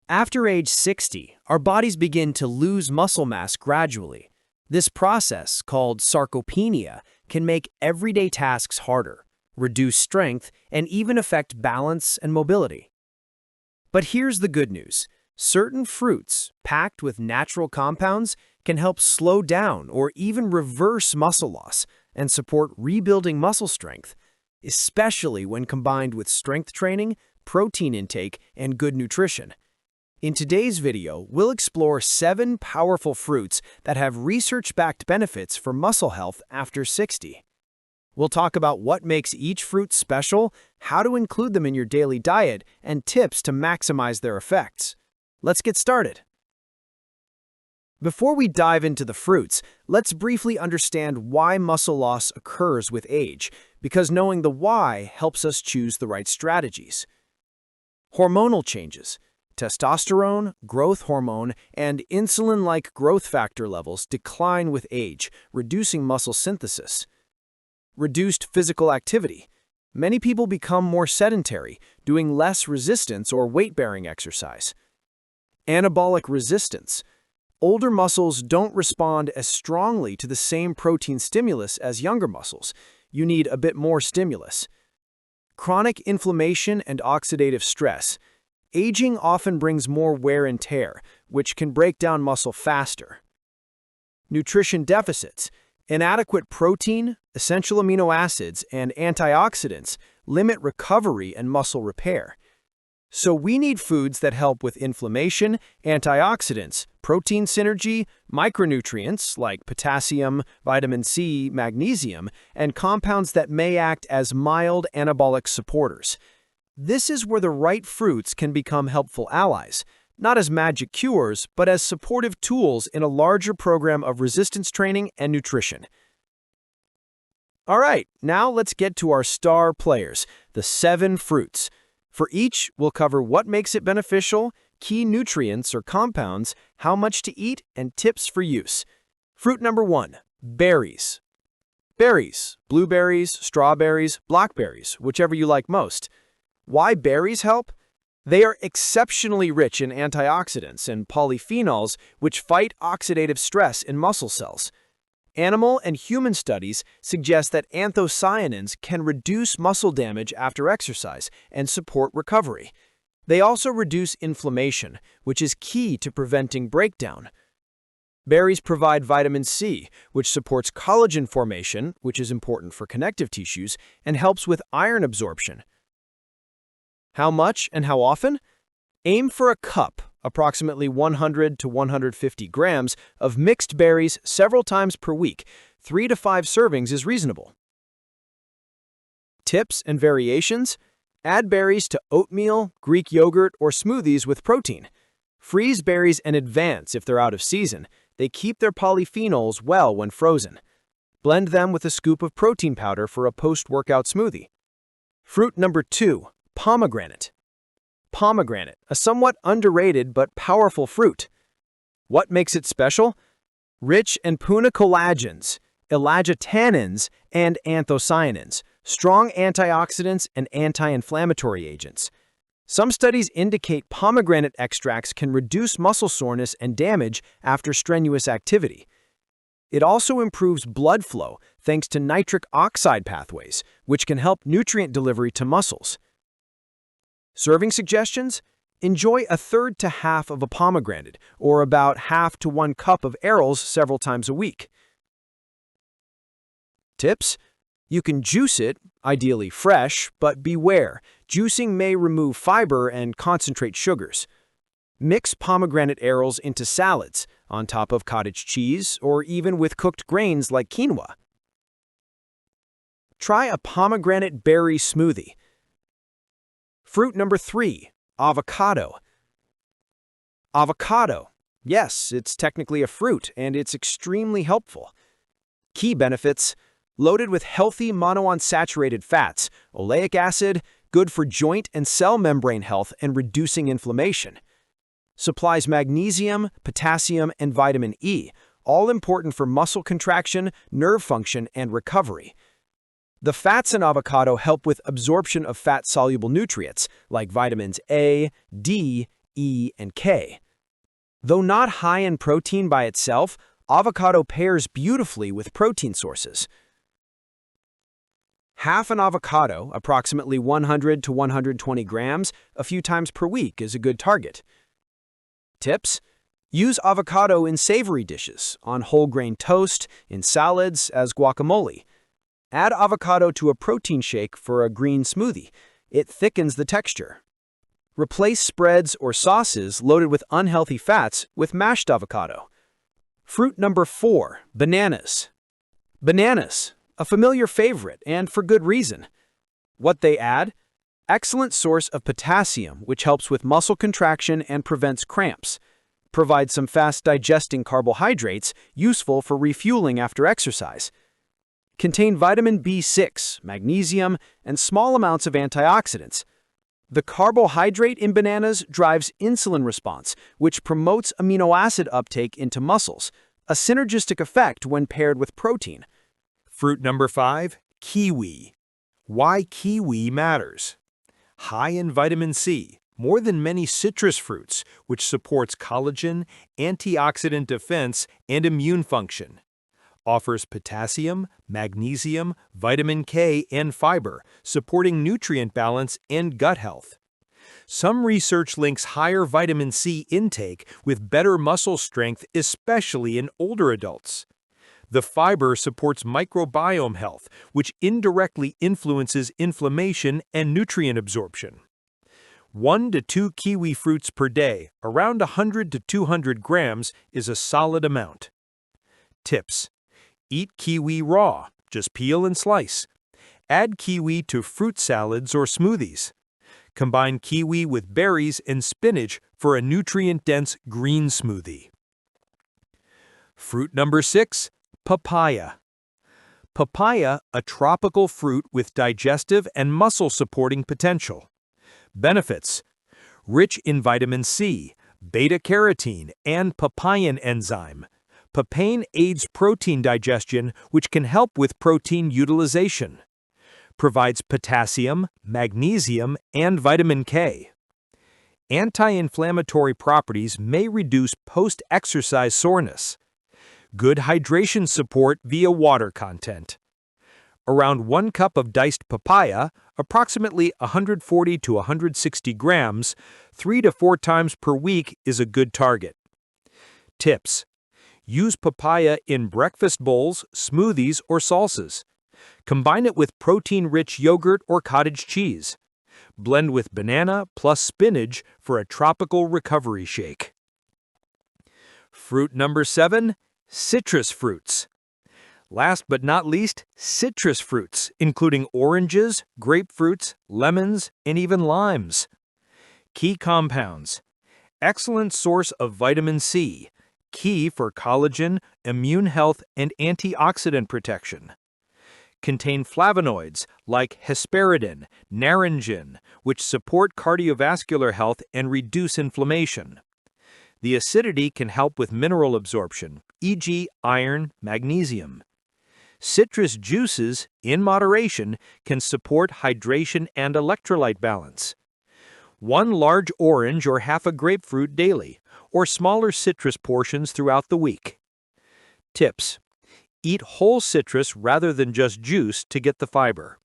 After age 60, our bodies begin to lose muscle mass gradually. This process, called sarcopenia, can make everyday tasks harder, reduce strength, and even affect balance and mobility. But here's the good news. Certain fruits, packed with natural compounds, can help slow down or even reverse muscle loss and support rebuilding muscle strength, especially when combined with strength training, protein intake, and good nutrition. In today's video, we'll explore 7 powerful fruits that have research-backed benefits for muscle health after 60. We'll talk about what makes each fruit special, how to include them in your daily diet, and tips to maximize their effects. Let's get started. Before we dive into the fruits, let's briefly understand why muscle loss occurs with age, because knowing the why helps us choose the right strategies. Hormonal changes. Testosterone, growth hormone, and insulin-like growth factor levels decline with age, reducing muscle synthesis. Reduced physical activity. Many people become more sedentary, doing less resistance or weight-bearing exercise. Anabolic resistance. Older muscles don't respond as strongly to the same protein stimulus as younger muscles. You need a bit more stimulus. Chronic inflammation and oxidative stress. Aging often brings more wear and tear, which can break down muscle faster. Nutrition deficits. Inadequate protein, essential amino acids, and antioxidants limit recovery and muscle repair. So we need foods that help with inflammation, antioxidants, protein synergy, micronutrients like potassium, vitamin C, magnesium, and compounds that may act as mild anabolic supporters. This is where the right fruits can become helpful allies, not as magic cures, but as supportive tools in a larger program of resistance training and nutrition. All right, now let's get to our star players, the 7 fruits. For each, we'll cover what makes it beneficial, key nutrients or compounds, how much to eat, and tips for use. Fruit number 1, berries. Berries, blueberries, strawberries, blackberries, whichever you like most. Why berries help? They are exceptionally rich in antioxidants and polyphenols, which fight oxidative stress in muscle cells. Animal and human studies suggest that anthocyanins can reduce muscle damage after exercise and support recovery. They also reduce inflammation, which is key to preventing breakdown. Berries provide vitamin C, which supports collagen formation, which is important for connective tissues, and helps with iron absorption. How much and how often? Aim for a cup, approximately 100 to 150 grams, of mixed berries several times per week. 3 to 5 servings is reasonable. Tips and variations? Add berries to oatmeal, Greek yogurt, or smoothies with protein. Freeze berries in advance if they're out of season. They keep their polyphenols well when frozen. Blend them with a scoop of protein powder for a post-workout smoothie. Fruit number 2. Pomegranate. Pomegranate, a somewhat underrated but powerful fruit. What makes it special? Rich in punicolagens, elagitannins, and anthocyanins, strong antioxidants and anti-inflammatory agents. Some studies indicate pomegranate extracts can reduce muscle soreness and damage after strenuous activity. It also improves blood flow thanks to nitric oxide pathways, which can help nutrient delivery to muscles. Serving suggestions? Enjoy 1/3 to half of a pomegranate, or about half to 1 cup of arils several times a week. Tips? You can juice it, ideally fresh, but beware, juicing may remove fiber and concentrate sugars. Mix pomegranate arils into salads, on top of cottage cheese, or even with cooked grains like quinoa. Try a pomegranate berry smoothie. Fruit number 3, avocado. Avocado. Yes, it's technically a fruit, and it's extremely helpful. Key benefits: loaded with healthy monounsaturated fats, oleic acid, good for joint and cell membrane health and reducing inflammation. Supplies magnesium, potassium, and vitamin E, all important for muscle contraction, nerve function, and recovery. The fats in avocado help with absorption of fat-soluble nutrients like vitamins A, D, E, and K. Though not high in protein by itself, avocado pairs beautifully with protein sources. Half an avocado, approximately 100 to 120 grams, a few times per week is a good target. Tips: use avocado in savory dishes, on whole grain toast, in salads, as guacamole. Add avocado to a protein shake for a green smoothie. It thickens the texture. Replace spreads or sauces loaded with unhealthy fats with mashed avocado. Fruit number 4, bananas. Bananas, a familiar favorite, and for good reason. What they add? Excellent source of potassium, which helps with muscle contraction and prevents cramps. Provide some fast-digesting carbohydrates, useful for refueling after exercise. Contain vitamin B6, magnesium, and small amounts of antioxidants. The carbohydrate in bananas drives insulin response, which promotes amino acid uptake into muscles, a synergistic effect when paired with protein. Fruit number 5, kiwi. Why kiwi matters. High in vitamin C, more than many citrus fruits, which supports collagen, antioxidant defense, and immune function. Offers potassium, magnesium, vitamin K, and fiber, supporting nutrient balance and gut health. Some research links higher vitamin C intake with better muscle strength, especially in older adults. The fiber supports microbiome health, which indirectly influences inflammation and nutrient absorption. 1 to 2 kiwi fruits per day, around 100 to 200 grams, is a solid amount. Tips: eat kiwi raw, just peel and slice. Add kiwi to fruit salads or smoothies. Combine kiwi with berries and spinach for a nutrient-dense green smoothie. Fruit number 6, papaya. Papaya, a tropical fruit with digestive and muscle-supporting potential. Benefits: rich in vitamin C, beta-carotene, and papain enzyme. Papain aids protein digestion, which can help with protein utilization. Provides potassium, magnesium, and vitamin K. Anti-inflammatory properties may reduce post-exercise soreness. Good hydration support via water content. Around 1 cup of diced papaya, approximately 140 to 160 grams, 3 to 4 times per week is a good target. Tips: use papaya in breakfast bowls, smoothies, or salsas. Combine it with protein-rich yogurt or cottage cheese. Blend with banana plus spinach for a tropical recovery shake. Fruit number 7, citrus fruits. Last but not least, citrus fruits, including oranges, grapefruits, lemons, and even limes. Key compounds: excellent source of vitamin C, key for collagen, immune health, and antioxidant protection. Contain flavonoids like hesperidin, naringin, which support cardiovascular health and reduce inflammation. The acidity can help with mineral absorption, e.g. iron, magnesium. Citrus juices, in moderation, can support hydration and electrolyte balance. 1 large orange or half a grapefruit daily, or smaller citrus portions throughout the week. Tips: eat whole citrus rather than just juice to get the fiber.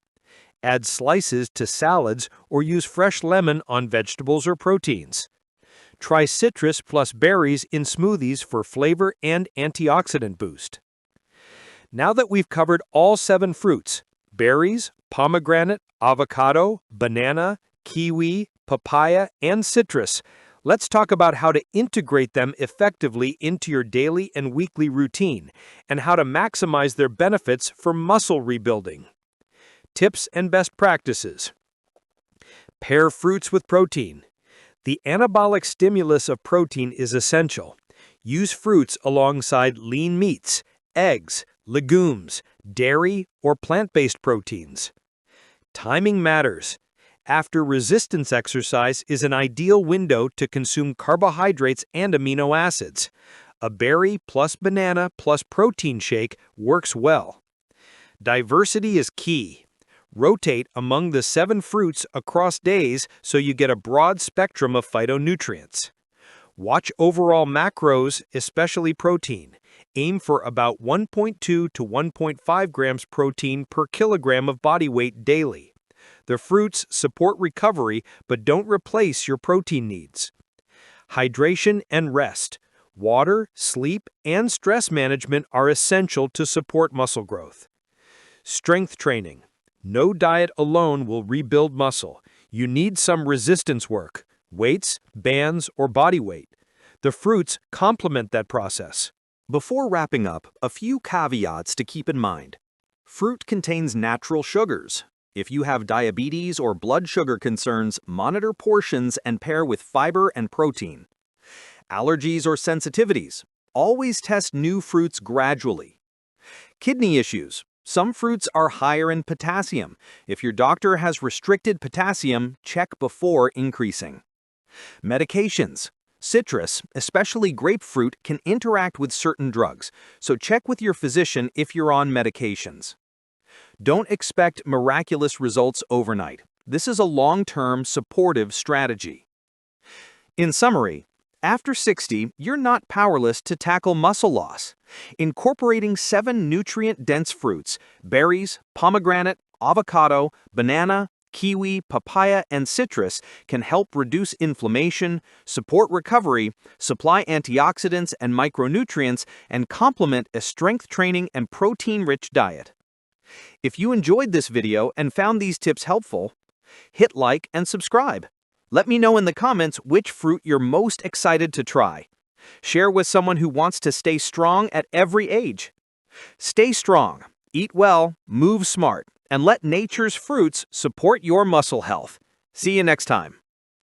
Add slices to salads or use fresh lemon on vegetables or proteins. Try citrus plus berries in smoothies for flavor and antioxidant boost. Now that we've covered all 7 fruits, berries, pomegranate, avocado, banana, kiwi, papaya, and citrus, let's talk about how to integrate them effectively into your daily and weekly routine, and how to maximize their benefits for muscle rebuilding. Tips and best practices. Pair fruits with protein. The anabolic stimulus of protein is essential. Use fruits alongside lean meats, eggs, legumes, dairy, or plant-based proteins. Timing matters. After resistance exercise is an ideal window to consume carbohydrates and amino acids. A berry plus banana plus protein shake works well. Diversity is key. Rotate among the 7 fruits across days so you get a broad spectrum of phytonutrients. Watch overall macros, especially protein. Aim for about 1.2 to 1.5 grams protein per kilogram of body weight daily. The fruits support recovery but don't replace your protein needs. Hydration and rest. Water, sleep, and stress management are essential to support muscle growth. Strength training. No diet alone will rebuild muscle. You need some resistance work, weights, bands, or body weight. The fruits complement that process. Before wrapping up, a few caveats to keep in mind. Fruit contains natural sugars. If you have diabetes or blood sugar concerns, monitor portions and pair with fiber and protein. Allergies or sensitivities. Always test new fruits gradually. Kidney issues. Some fruits are higher in potassium. If your doctor has restricted potassium, check before increasing. Medications. Citrus, especially grapefruit, can interact with certain drugs, so check with your physician if you're on medications. Don't expect miraculous results overnight. This is a long-term supportive strategy. In summary, after 60, you're not powerless to tackle muscle loss. Incorporating 7 nutrient-dense fruits, berries, pomegranate, avocado, banana, kiwi, papaya, and citrus can help reduce inflammation, support recovery, supply antioxidants and micronutrients, and complement a strength training and protein-rich diet. If you enjoyed this video and found these tips helpful, hit like and subscribe. Let me know in the comments which fruit you're most excited to try. Share with someone who wants to stay strong at every age. Stay strong, eat well, move smart, and let nature's fruits support your muscle health. See you next time.